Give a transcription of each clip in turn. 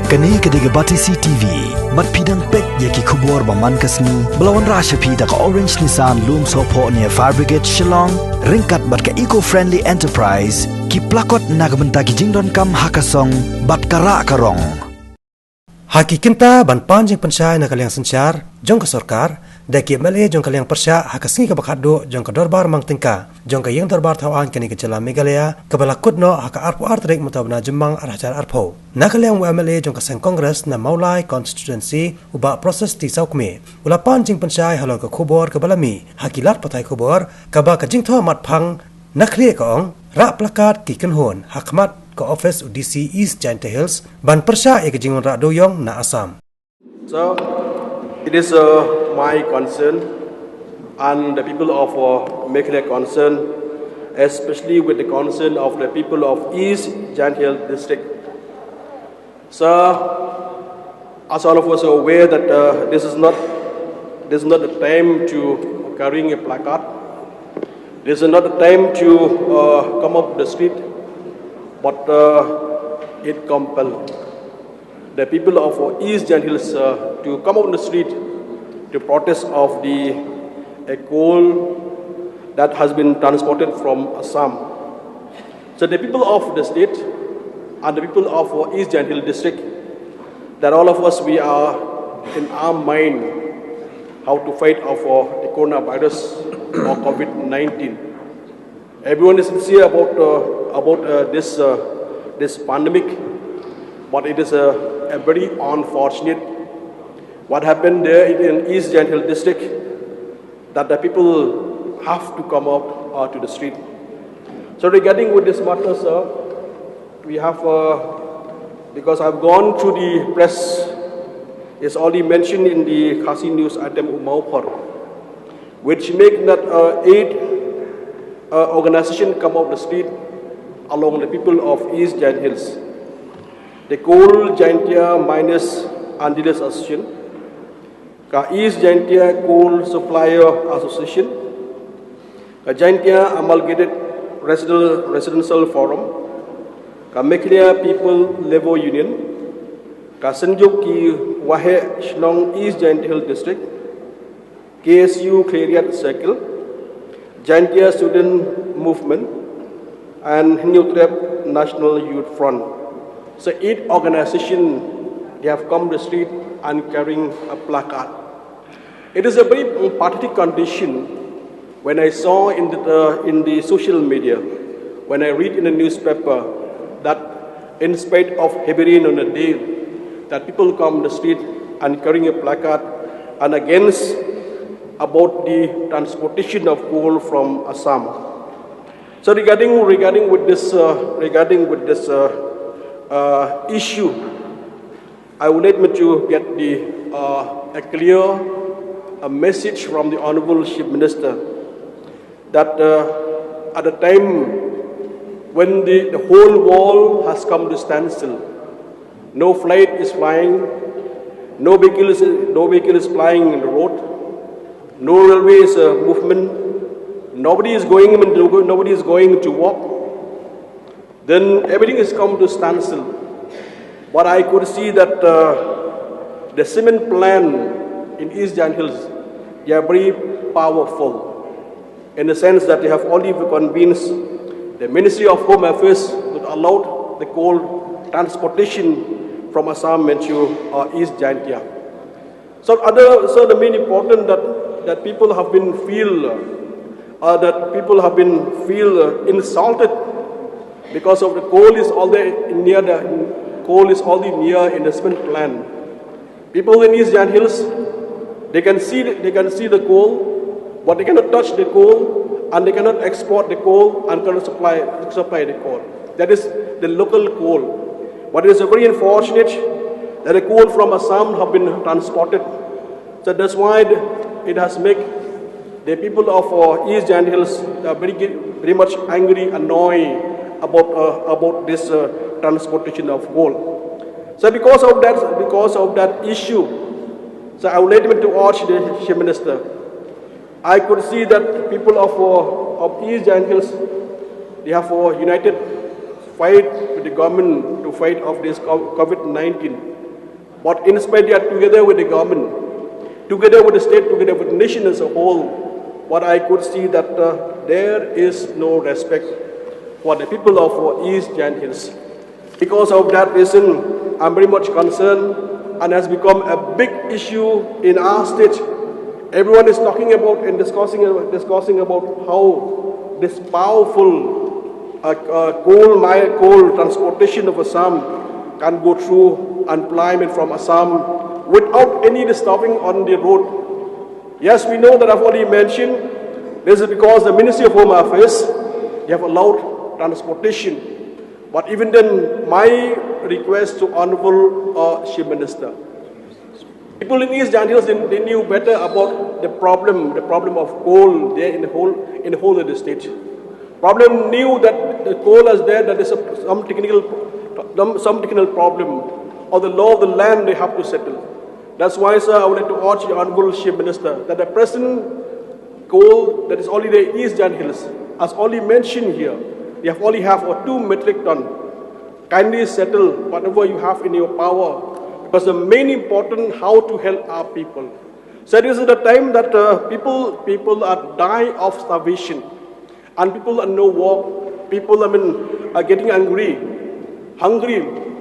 Kani kediga bati CTV, mat pidang pek yaki kubur baman kasni, belawan rasha pida ka Orange Nissan Loom Sopo near Fire Brigade Shillong, ringkat bat ka eco-friendly enterprise, ki plakot nagbenta ki jingdon kam hakasong, bat kara karong. Haki kinta ban panjang pensai na kaliang sencar, jong ka sorkar, daki MLA jong kaliang persya hakasingi ka bakado jong ka dorbar mang tingka, jong ka yang dorbar tawaan kani kecela Megalaya, kabalakut no haka arpo artrik mutab na jemang arhajar arpo. Na kaliang MLA jong ka seng kongres na Maulai constituency uba proses ti saukme. Ula panjang pensai halo ka kubor ka balami, hakilat patai kubor, kaba ka jingtho mat pang, nakliye ka ong, rak plakat ki kenhon, hakmat ke office UDC East Giant Hills ban persya e kejingon rak doyong na Assam. So it is my concern and the people of Meghalaya concern, especially with the concern of the people of East Giant Hill district. So as all of us are aware that this is not the time to carrying a placard. This is not the time to come up the street. But it compelled the people of East Giant Hills to come out on the street to protest of the coal that has been transported from Assam. So the people of the state and the people of East Giant Hill district, that all of us, we are in our mind how to fight off the coronavirus or COVID-19. Everyone is sincere about this pandemic, but it is a very unfortunate what happened there in East Giant Hill district, that the people have to come out to the street. So regarding with this matter, sir, we have because I've gone through the press, it's already mentioned in the Khasi news item Umaupar, which make that 8 organization come out the street along the people of East Giant Hills. The Coal Giantia Miners and Dealers Association, the East Giantia Coal Supplier Association, the Giantia Amalgamated Residential Forum, the Meghalaya People Labor Union, the Sanjuk Ki Wahe Shnong East Giant Hill District, KSU Clariat Circle, Giantia Student Movement, and Hinyutrep National Youth Front. So 8 organizations, they have come to the street and carrying a placard. It is a very pathetic condition when I saw in the social media, when I read in the newspaper that in spite of heavy rain on a day, that people come to the street and carrying a placard and against about the transportation of coal from Assam. So regarding with this issue, I would like me to get a clear message from the Honorable Chief Minister that at the time when the whole world has come to standstill, no flight is flying, no vehicle is flying in the road, no railways movement, nobody is going to walk, then everything has come to standstill. But I could see that the cement plant in East Giant Hills, they are very powerful in the sense that they have already convinced the Ministry of Home Affairs to allow the coal transportation from Assam into East Giantia. So the main important that people have been feel insulted because of the coal is already near near in the cement plant. People in East Giant Hills, they can see the coal, but they cannot touch the coal and they cannot export the coal and cannot supply the coal. That is the local coal. But it is very unfortunate that the coal from Assam have been transported. So that's why it has made the people of East Giant Hills very much angry, annoyed about this transportation of coal. So because of that issue, so I would like to urge the Chief Minister. I could see that people of East Giant Hills, they have united fight with the government to fight off this COVID-19. But in spite that, together with the government, together with the state, together with the nation as a whole, what I could see that there is no respect for the people of East Giant Hills. Because of that reason, I'm very much concerned and has become a big issue in our state. Everyone is talking about and discussing about how this powerful coal transportation of Assam can go through and climb it from Assam without any disturbing on the road. Yes, we know that I've already mentioned this is because the Ministry of Home Affairs, they have allowed transportation. But even then, my request to Honorable Chief Minister, people in East Giant Hills, they knew better about the problem of coal there in the whole of the state. Problem knew that the coal is there, that is some technical problem, or the law of the land they have to settle. That's why, sir, I would like to urge the Honorable Chief Minister that the present coal that is only there in East Giant Hills, as only mentioned here, you only have 2 metric ton. Kindly settle whatever you have in your power, because the main important how to help our people. So this is the time that people are dying of starvation, and people are no work. People are getting hungry.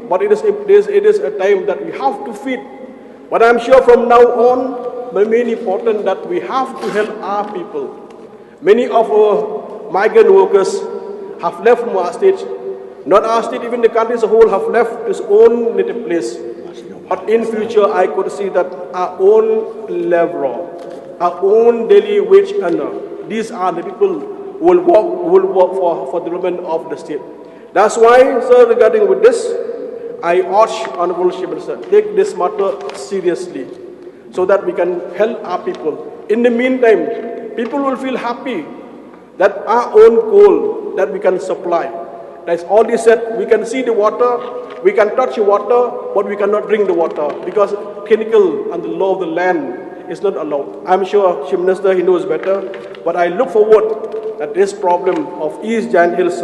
But it is a time that we have to feed. But I'm sure from now on, the main important that we have to help our people. Many of our migrant workers have left from our state. Not our state, even the country as a whole have left its own native place. But in future, I could see that our own laborer, our own daily wage earner, these are the people who will work for the development of the state. That's why, sir, regarding with this, I urge Honorable Chief Minister, take this matter seriously so that we can help our people. In the meantime, people will feel happy that our own coal that we can supply. That's all they said. We can see the water, we can touch the water, but we cannot drink the water because chemical and the law of the land is not allowed. I'm sure Chief Minister, he knows better, but I look forward that this problem of East Giant Hills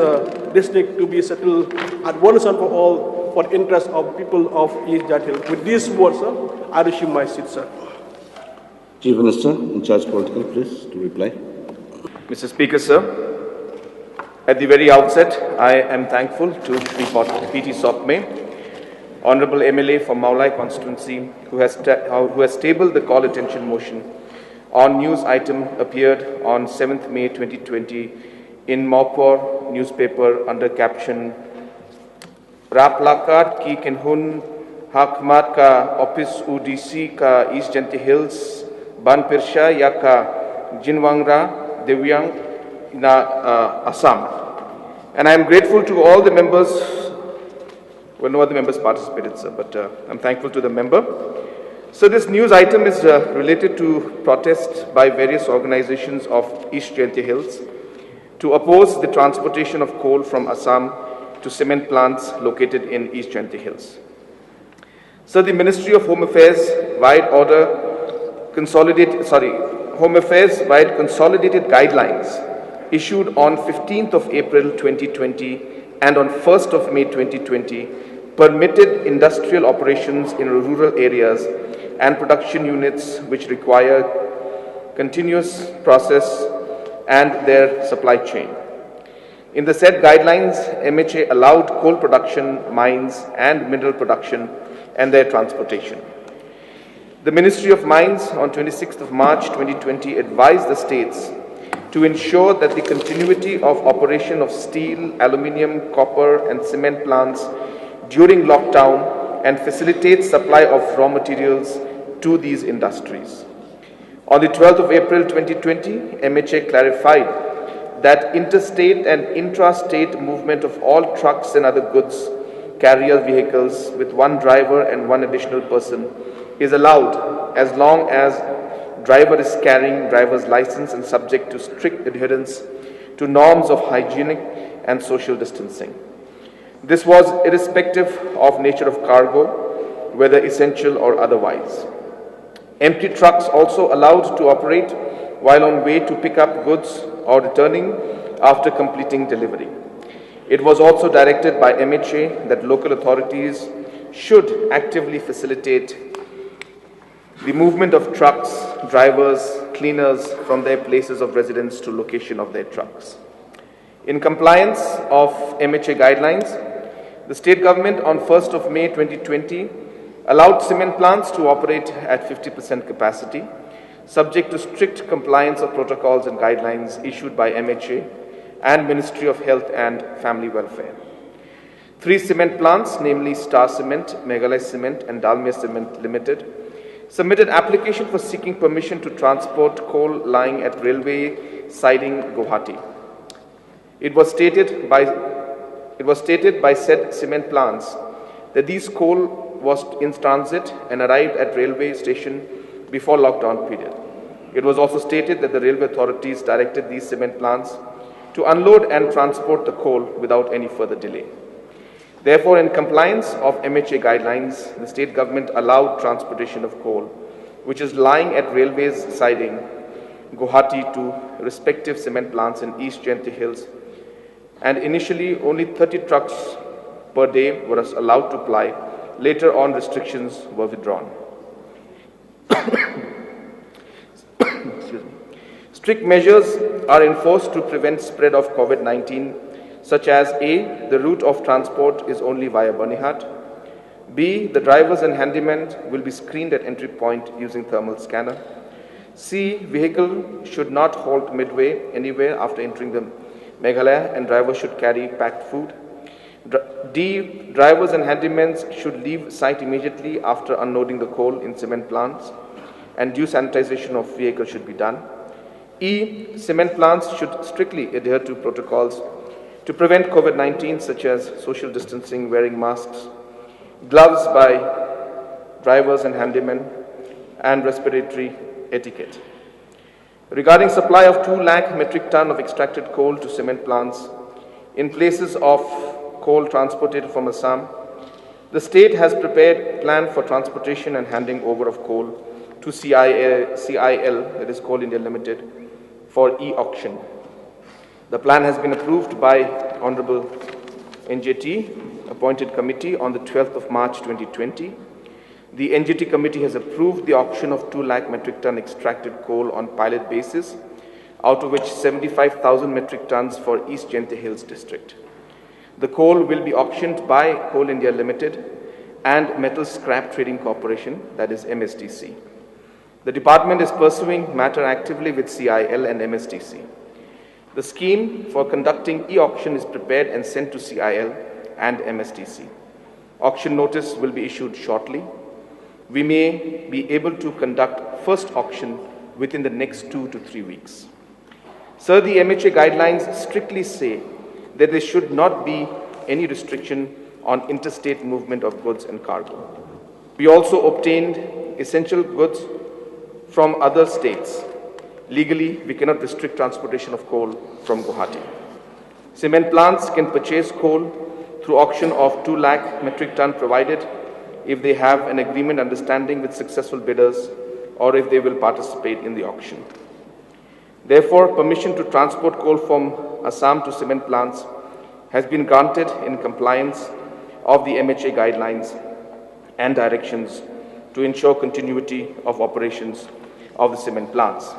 district to be settled at once and for all for the interest of people of East Giant Hills. With these words, sir, I resume my seat, sir. Chief Minister in charge political, please, to reply. Mr. Speaker, sir, at the very outset, I am thankful to P.T. Sopme, Honorable MLA from Maulai constituency, who has tabled the call attention motion on news item appeared on 7th May 2020 in Maupur newspaper under caption Raplakat ki Kenhun Hakmat ka Office UDC ka East Giant Hills Ban Pirsha ya ka Jinwangra Devyang in Assam. And I am grateful to all the members, well, no other members participated, sir, but I'm thankful to the member. So this news item is related to protests by various organizations of East Giant Hills to oppose the transportation of coal from Assam to cement plants located in East Giant Hills. So the Ministry of Home Affairs Home Affairs via consolidated guidelines issued on 15th of April 2020 and on 1st of May 2020 permitted industrial operations in rural areas and production units which require continuous process and their supply chain. In the said guidelines, MHA allowed coal production, mines and mineral production and their transportation. The Ministry of Mines on 26th of March 2020 advised the states to ensure that the continuity of operation of steel, aluminium, copper and cement plants during lockdown and facilitate supply of raw materials to these industries. On the 12th of April 2020, MHA clarified that interstate and intrastate movement of all trucks and other goods carrier vehicles with one driver and one additional person is allowed as long as driver is carrying driver's license and subject to strict adherence to norms of hygienic and social distancing. This was irrespective of nature of cargo, whether essential or otherwise. Empty trucks also allowed to operate while on way to pick up goods or returning after completing delivery. It was also directed by MHA that local authorities should actively facilitate the movement of trucks, drivers, cleaners from their places of residence to location of their trucks. In compliance of MHA guidelines, the state government on 1st of May 2020 allowed cement plants to operate at 50% capacity, subject to strict compliance of protocols and guidelines issued by MHA and Ministry of Health and Family Welfare. 3 cement plants, namely Star Cement, Meghalaya Cement and Dalmia Cement Limited, submitted application for seeking permission to transport coal lying at railway siding Guwahati. It was stated by said cement plants that these coal was in transit and arrived at railway station before lockdown period. It was also stated that the railway authorities directed these cement plants to unload and transport the coal without any further delay. Therefore, in compliance of MHA guidelines, the state government allowed transportation of coal, which is lying at railways siding Guwahati to respective cement plants in East Jaintia Hills, and initially only 30 trucks per day were allowed to ply. Later on, restrictions were withdrawn. Strict measures are enforced to prevent spread of COVID-19, such as A, the route of transport is only via Banihat. B, the drivers and handymen will be screened at entry point using thermal scanner. C, vehicle should not halt midway anywhere after entering the Meghalaya, and drivers should carry packed food. D, drivers and handymen should leave site immediately after unloading the coal in cement plants, and due sanitization of vehicle should be done. E, cement plants should strictly adhere to protocols to prevent COVID-19, such as social distancing, wearing masks, gloves by drivers and handymen, and respiratory etiquette. Regarding supply of 2 lakh metric ton of extracted coal to cement plants in places of coal transported from Assam, the state has prepared plan for transportation and handing over of coal to CIL, that is Coal India Limited, for e-auction. The plan has been approved by Honorable NJT appointed committee on the 12th of March 2020. The NGT committee has approved the auction of 2 lakh metric ton extracted coal on pilot basis, out of which 75,000 metric tons for East Jaintia Hills district. The coal will be auctioned by Coal India Limited and Metal Scrap Trading Corporation, that is MSTC. The department is pursuing matter actively with CIL and MSTC. The scheme for conducting e-auction is prepared and sent to CIL and MSTC. Auction notice will be issued shortly. We may be able to conduct first auction within the next 2 to 3 weeks. Sir, the MHA guidelines strictly say that there should not be any restriction on interstate movement of goods and cargo. We also obtained essential goods from other states. Legally, we cannot restrict transportation of coal from Guwahati. Cement plants can purchase coal through auction of 2 lakh metric ton provided if they have an agreement understanding with successful bidders or if they will participate in the auction. Therefore, permission to transport coal from Assam to cement plants has been granted in compliance of the MHA guidelines and directions to ensure continuity of operations of the cement plants.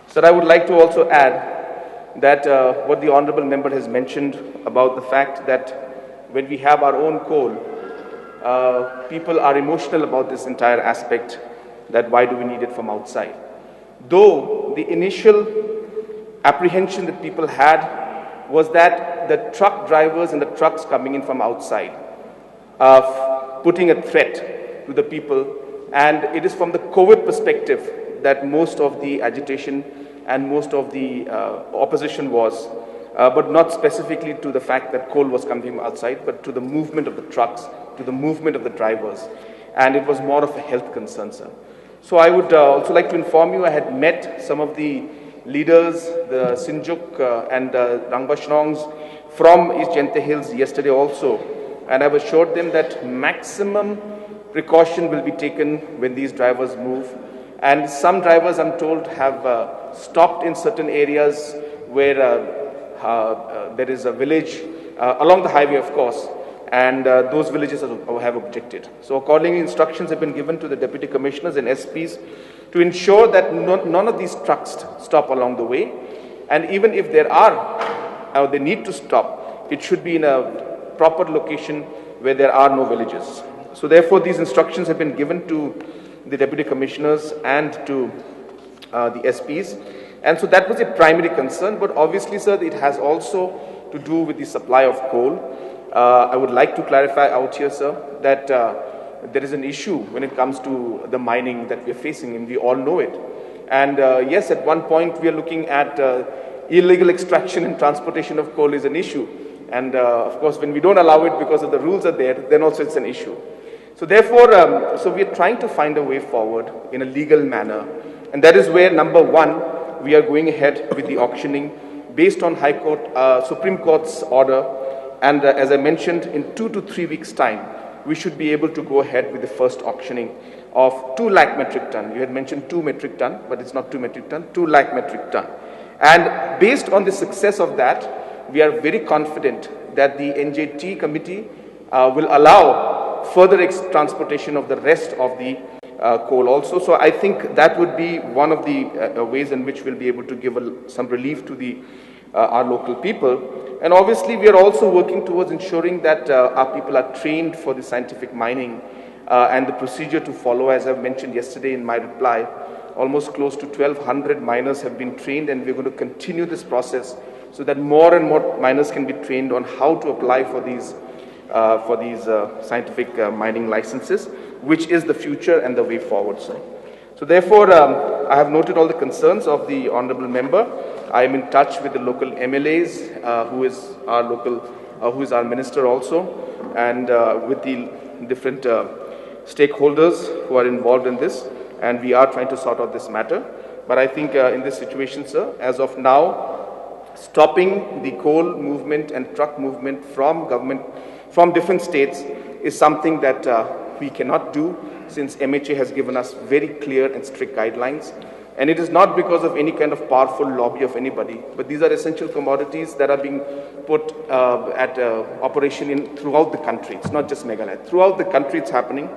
Sir, I would like to also add that what the Honourable Member has mentioned about the fact that when we have our own coal, people are emotional about this entire aspect, that why do we need it from outside. Though the initial apprehension that people had was that the truck drivers and the trucks coming in from outside are putting a threat to the people, and it is from the COVID perspective that most of the agitation and most of the opposition was, but not specifically to the fact that coal was coming from outside, but to the movement of the trucks, to the movement of the drivers, and it was more of a health concern, sir. So I would also like to inform you, I had met some of the leaders, the Sinjuk and Rangbashnongs from East Jaintia Hills yesterday also, and I've assured them that maximum precaution will be taken when these drivers move. And some drivers, I'm told, have stopped in certain areas where there is a village along the highway, of course, and those villages have objected. So accordingly, instructions have been given to the Deputy Commissioners and SPs to ensure that none of these trucks stop along the way, and even if there are, or they need to stop, it should be in a proper location where there are no villages. So therefore, these instructions have been given to the Deputy Commissioners and to the SPs. And so that was a primary concern, but obviously, sir, it has also to do with the supply of coal. I would like to clarify out here, sir, that there is an issue when it comes to the mining that we are facing, and we all know it. And yes, at one point we are looking at illegal extraction and transportation of coal is an issue. And of course, when we don't allow it because of the rules are there, then also it's an issue. So therefore, so we are trying to find a way forward in a legal manner. And that is where, number one, we are going ahead with the auctioning based on High Court, Supreme Court's order. And as I mentioned, in 2 to 3 weeks' time, we should be able to go ahead with the first auctioning of 2 lakh metric ton. You had mentioned 2 metric ton, but it's not 2 metric ton, 2 lakh metric ton. And based on the success of that, we are very confident that the NJT committee will allow further transportation of the rest of the coal also. So I think that would be one of the ways in which we'll be able to give some relief to our local people. And obviously, we are also working towards ensuring that our people are trained for the scientific mining and the procedure to follow. As I mentioned yesterday in my reply, almost close to 1,200 miners have been trained, and we're going to continue this process so that more and more miners can be trained on how to apply for these scientific mining licenses, which is the future and the way forward, sir. So therefore, I have noted all the concerns of the honourable member. I am in touch with the local MLAs, who is our minister also, and with the different stakeholders who are involved in this, and we are trying to sort out this matter. But I think in this situation, sir, as of now, stopping the coal movement and truck movement from different states is something that we cannot do, since MHA has given us very clear and strict guidelines. And it is not because of any kind of powerful lobby of anybody, but these are essential commodities that are being put at operation throughout the country. It's not just Meghalaya. Throughout the country it's happening.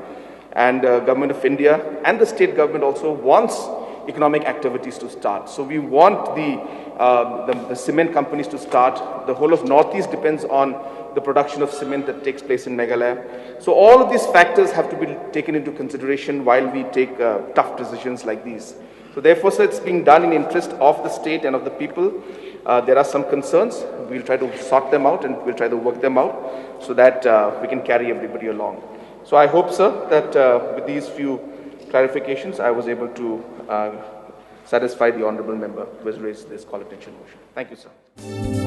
And Government of India and the state government also wants economic activities to start. So we want the cement companies to start. The whole of Northeast depends on the production of cement that takes place in Meghalaya. So all of these factors have to be taken into consideration while we take tough decisions like these. So therefore, sir, it's being done in the interest of the state and of the people. There are some concerns. We'll try to sort them out, and we'll try to work them out so that we can carry everybody along. So I hope, sir, that with these few clarifications, I was able to satisfy the honourable member who has raised this call attention motion. Thank you, sir.